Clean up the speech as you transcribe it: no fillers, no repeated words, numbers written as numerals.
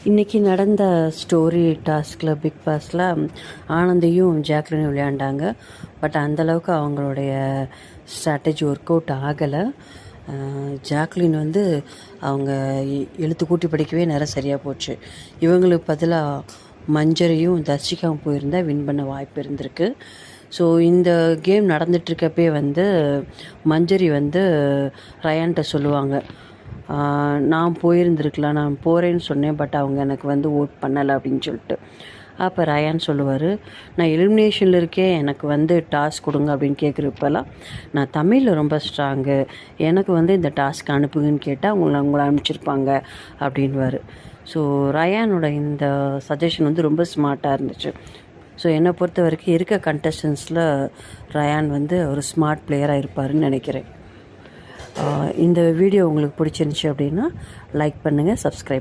இன்றைக்கி நடந்த ஸ்டோரி டாஸ்கில் பிக் பாஸில் ஆனந்தியும் ஜாக்லினும் விளையாண்டாங்க. பட் அந்தளவுக்கு அவங்களுடைய ஸ்ட்ராட்டஜி ஒர்க் அவுட் ஆகலை. ஜாக்லின் வந்து அவங்க எழுத்து கூட்டி படிக்கவே நேரம் சரியாக போச்சு. இவங்களுக்கு பதிலாக மஞ்சரியும் தர்ஷிகாவும் போயிருந்தால் வின் பண்ண வாய்ப்பு இருந்திருக்கு. ஸோ இந்த கேம் நடந்துகிட்ருக்கப்பே வந்து மஞ்சரி வந்து ரயான்கிட்ட சொல்லுவாங்க, நான் போயிருந்துருக்கலாம், நான் போகிறேன்னு சொன்னேன், பட் அவங்க எனக்கு வந்து ஓட் பண்ணலை அப்படின்னு சொல்லிட்டு. அப்போ ரயான் சொல்லுவார், நான் எலிமினேஷனில் இருக்கேன், எனக்கு வந்து டாஸ்க் கொடுங்க அப்படின்னு கேட்குறப்பெல்லாம் நான் தமிழில் ரொம்ப ஸ்ட்ராங்கு, எனக்கு வந்து இந்த டாஸ்க் அனுப்புங்கன்னு கேட்டால் உங்களை அனுப்பிச்சிருப்பாங்க அப்படின்வார். ஸோ ரயானோட இந்த சஜஷன் வந்து ரொம்ப ஸ்மார்ட்டாக இருந்துச்சு. ஸோ என்னை பொறுத்த வரைக்கும் இருக்க கண்டஸ்டன்ஸில் ரயான் வந்து ஒரு ஸ்மார்ட் பிளேயராக இருப்பாருன்னு நினைக்கிறேன். இந்த வீடியோ உங்களுக்கு பிடிச்சிருந்துச்சி அப்படின்னா லைக் பண்ணுங்கள், சப்ஸ்கிரைப்